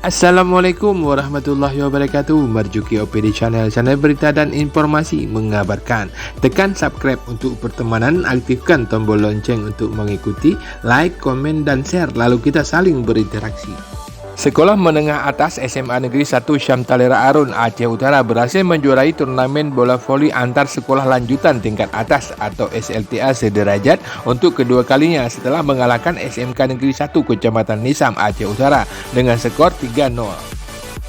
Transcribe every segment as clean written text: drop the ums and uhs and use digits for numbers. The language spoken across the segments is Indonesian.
Assalamualaikum warahmatullahi wabarakatuh. Marjuki OPD Channel berita dan informasi mengabarkan. Tekan subscribe untuk pertemanan, aktifkan tombol lonceng untuk mengikuti, like, komen, dan share, lalu kita saling berinteraksi. Sekolah Menengah Atas SMA Negeri 1 Syamtalera Arun, Aceh Utara berhasil menjuarai turnamen bola voli antar sekolah lanjutan tingkat atas atau SLTA sederajat untuk kedua kalinya setelah mengalahkan SMK Negeri 1 Kecamatan Nisam, Aceh Utara dengan skor 3-0.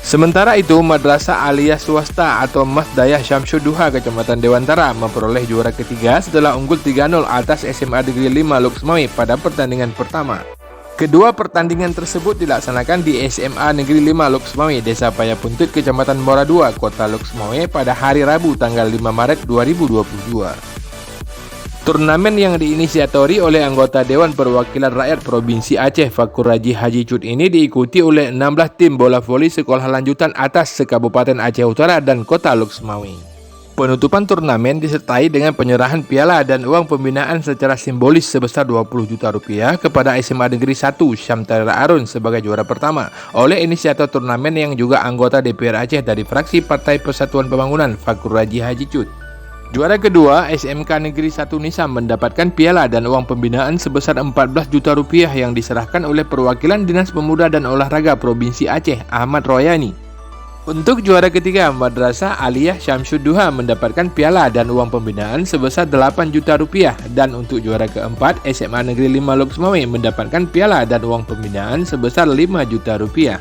Sementara itu, Madrasah Aliyah Swasta atau Masdayah Syamsuduha Kecamatan Dewantara memperoleh juara ketiga setelah unggul 3-0 atas SMA Negeri 5 Luxmawi pada pertandingan pertama. Kedua pertandingan tersebut dilaksanakan di SMA Negeri 5 Luxmawi, Desa Payapuntut, Kecamatan Muara II, Kota Luxmawi pada hari Rabu tanggal 5 Maret 2022. Turnamen yang diinisiatori oleh anggota Dewan Perwakilan Rakyat Provinsi Aceh Fakur Raji Haji Cut ini diikuti oleh 16 tim bola voli sekolah lanjutan atas se-Kabupaten Aceh Utara dan Kota Luxmawi. Penutupan turnamen disertai dengan penyerahan piala dan uang pembinaan secara simbolis sebesar 20 juta rupiah kepada SMA Negeri 1 Syamtalera Arun sebagai juara pertama oleh inisiator turnamen yang juga anggota DPR Aceh dari fraksi Partai Persatuan Pembangunan Fakur Raji Haji Cut. Juara kedua, SMK Negeri 1 Nisam mendapatkan piala dan uang pembinaan sebesar 14 juta rupiah yang diserahkan oleh perwakilan Dinas Pemuda dan Olahraga Provinsi Aceh Ahmad Royani. Untuk juara ketiga, Madrasah Aliyah Syamsuduha mendapatkan piala dan uang pembinaan sebesar 8 juta rupiah, dan untuk juara keempat, SMA Negeri 5 Luxmawi mendapatkan piala dan uang pembinaan sebesar 5 juta rupiah.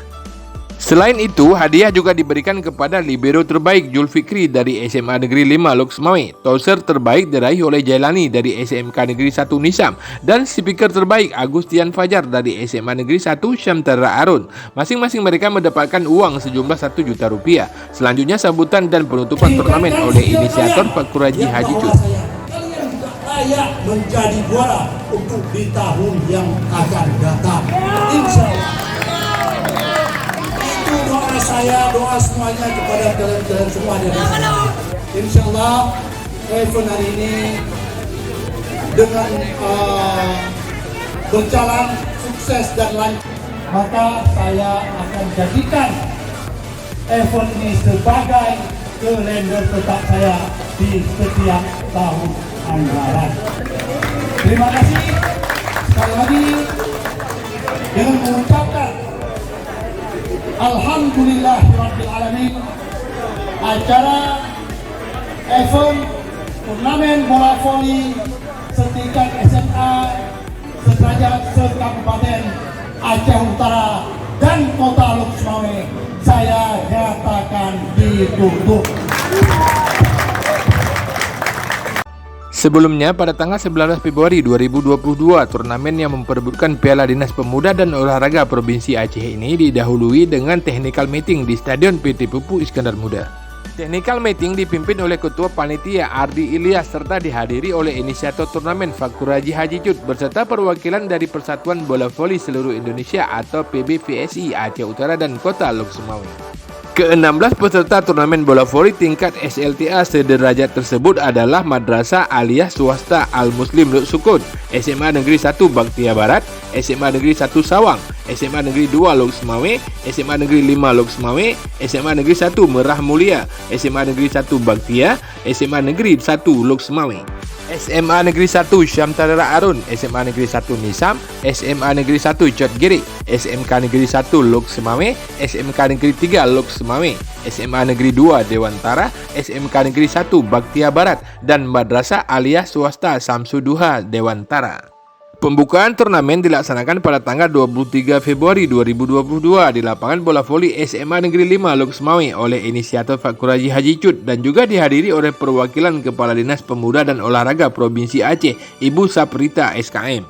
Selain itu, hadiah juga diberikan kepada libero terbaik Julfikri dari SMA Negeri 5 Luxmawi, toser terbaik diraih oleh Jailani dari SMK Negeri 1 Nisam, dan speaker terbaik Agustian Fajar dari SMA Negeri 1 Syamtalera Arun. Masing-masing mereka mendapatkan uang sejumlah 1 juta rupiah. Selanjutnya sambutan dan penutupan turnamen oleh inisiator Fakur Raji Haji Cut. Kalian juga layak menjadi juara untuk di tahun yang akan datang. Insya Allah. Doa saya, doa semuanya kepada kalian semua dari sini. Insya Allah, event hari ini dengan berjalan sukses dan lancar, maka saya akan jadikan event ini sebagai kalender tetap saya di setiap tahun anggaran. Terima kasih sekali lagi dengan mengucapkan Alhamdulillahirrabbilalamin, acara event turnamen bola voli setingkat SMA sederajat se-Kabupaten Aceh Utara dan Kota Luxmawi saya nyatakan ditutup. Sebelumnya, pada tanggal 19 Februari 2022, turnamen yang memperebutkan Piala Dinas Pemuda dan Olahraga Provinsi Aceh ini didahului dengan technical meeting di Stadion PT Pupuk Iskandar Muda. Technical meeting dipimpin oleh Ketua Panitia Ardi Ilyas serta dihadiri oleh inisiator turnamen Fakur Raji Haji Cut beserta perwakilan dari Persatuan Bola Voli Seluruh Indonesia atau PBVSI Aceh Utara dan Kota Luxmawi. Ke-16 peserta turnamen bola voli tingkat SLTA sederajat tersebut adalah Madrasah Aliyah Swasta Al-Muslim Luksukun, SMA Negeri 1 Baktia Barat, SMA Negeri 1 Sawang, SMA Negeri 2 Luxmawi, SMA Negeri 5 Luxmawi, SMA Negeri 1 Merah Mulia, SMA Negeri 1 Baktia, SMA Negeri 1 Luxmawi, SMA Negeri 1 Syamtalera Arun, SMA Negeri 1 Nisam, SMA Negeri 1 Cotgiri, SMK Negeri 1 Luxmawi, SMK Negeri 3 Luxmawi, SMA Negeri 2 Dewantara, SMK Negeri 1 Baktia Barat, dan Madrasah Aliyah Swasta Syamsuduha Dewantara. Pembukaan turnamen dilaksanakan pada tanggal 23 Februari 2022 di lapangan bola voli SMA Negeri 5 Luxmawi oleh inisiator Fakur Raji Haji Cut dan juga dihadiri oleh perwakilan Kepala Dinas Pemuda dan Olahraga Provinsi Aceh, Ibu Saprita SKM.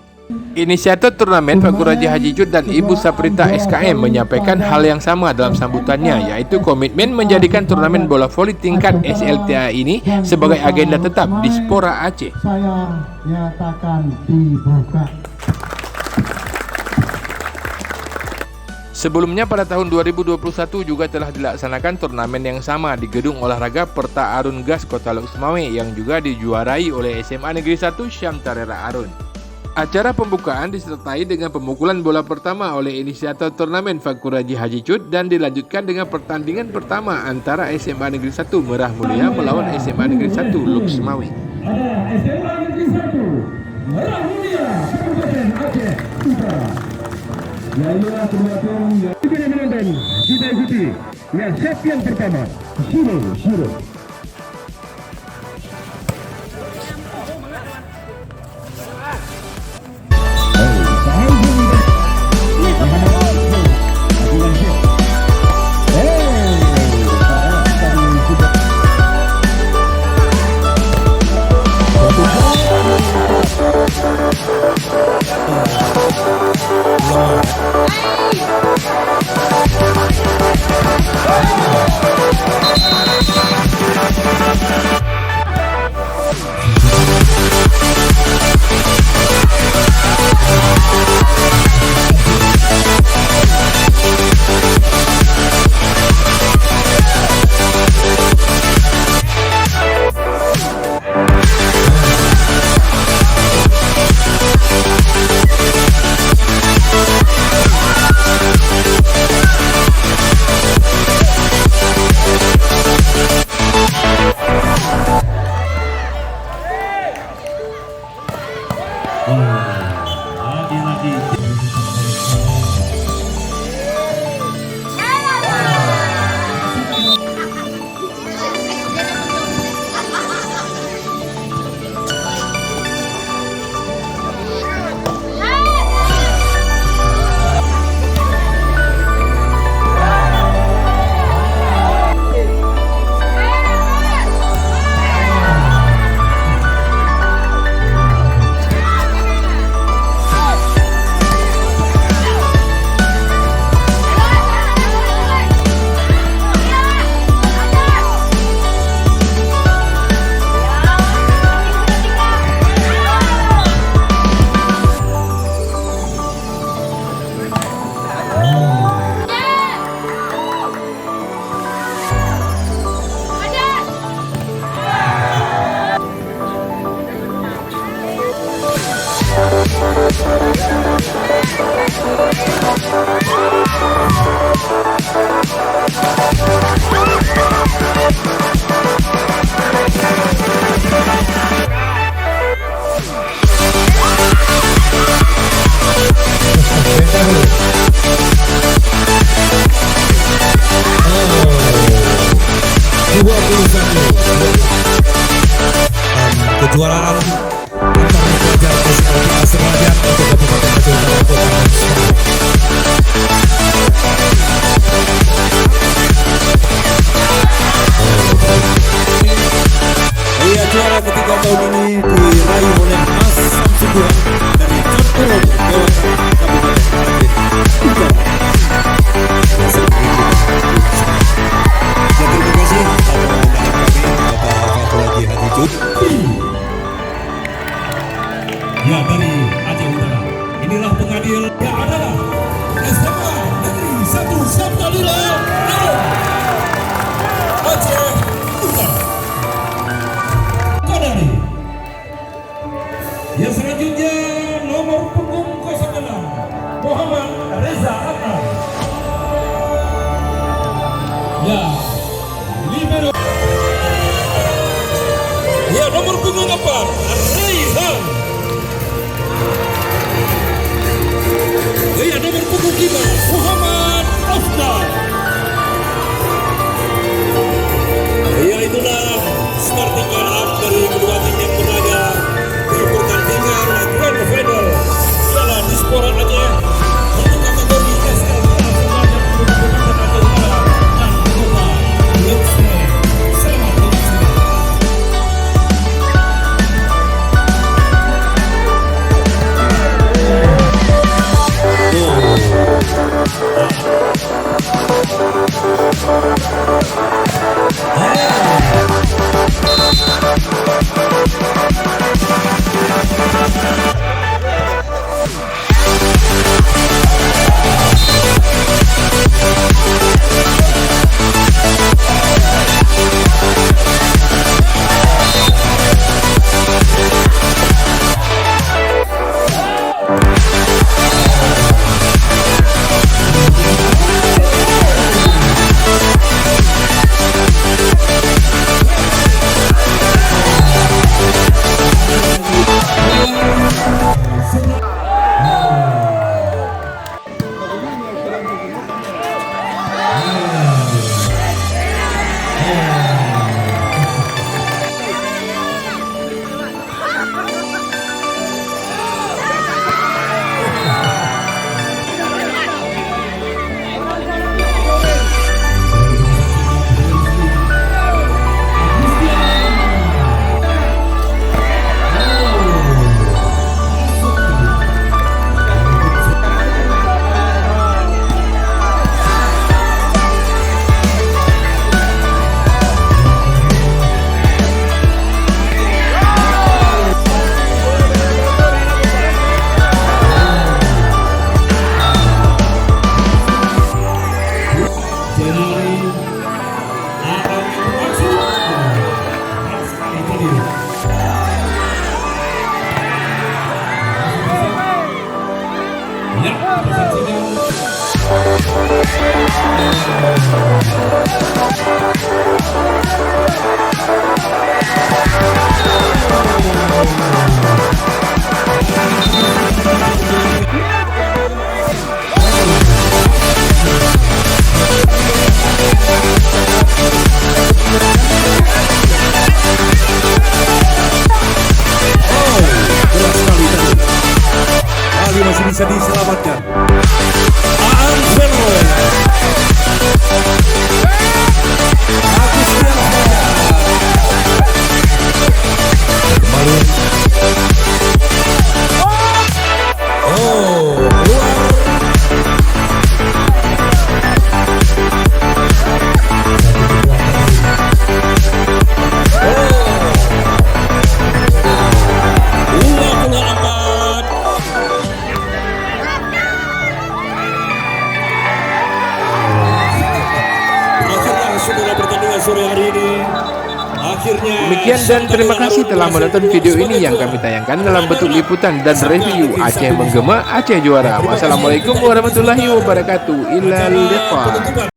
Inisiator turnamen Fakur Raji Haji Cut dan Ibu Saprita SKM menyampaikan hal yang sama dalam sambutannya, yaitu komitmen menjadikan turnamen bola voli tingkat SLTA ini sebagai agenda tetap di Spora Aceh. Saya nyatakan dibuka. Sebelumnya pada tahun 2021 juga telah dilaksanakan turnamen yang sama di Gedung Olahraga Perta Arun Gas Kota Luxmawi yang juga dijuarai oleh SMA Negeri 1 Syamtalera Arun. Acara pembukaan disertai dengan pemukulan bola pertama oleh inisiator turnamen Fakuraji Haji Cut dan dilanjutkan dengan pertandingan pertama antara SMA Negeri 1 Merah Mulia melawan SMA Negeri 1 Luxmawi. Ada SMA Negeri 1 Merah Mulia Kabupaten Aceh Utara. Ya inilah kedua tim yang menonton. Kita ikuti. Ya set yang pertama. Shiro. Kejuaraan antar pelajar SMA Seradian untuk Kabupaten Aceh Utara Kota Mansur. Iya, juara ketiga tahun ini diraih oleh Mas Samsuddin dari Campur Jawa Kabupaten Aceh Utara. Dan terima kasih atas undangan kami Bapak Fakuraji Haji Cut. Ya, dari Aceh Utara. Inilah pengadil yang adalah SMA Negeri 1 Sabtalila Aceh Utara. Kodari. Yang selanjutnya nomor punggung 06 Muhammad Reza Adnan. Ya, libero. Ya, nomor punggung 4 Raihan. Ya, nomor punggung 5 Muhammad Afdal. Ya, itulah starting line up dari kedua tim yang berlaga di pertandingan Grand Final Piala Dispora Aceh untuk kategori SL sebanyak 20 Aceh Utara dan Kota Luxmawi. Selamat menyaksikan. Masih bisa diselamatkan. Aan Fenomen. Kembali. Oh, keluar. Sore hari ini akhirnya Demikian dan terima kasih telah menonton video ini yang kami tayangkan dalam bentuk liputan dan review Aceh menggema, Aceh juara. Wassalamualaikum warahmatullahi wabarakatuh. Ilal liqa.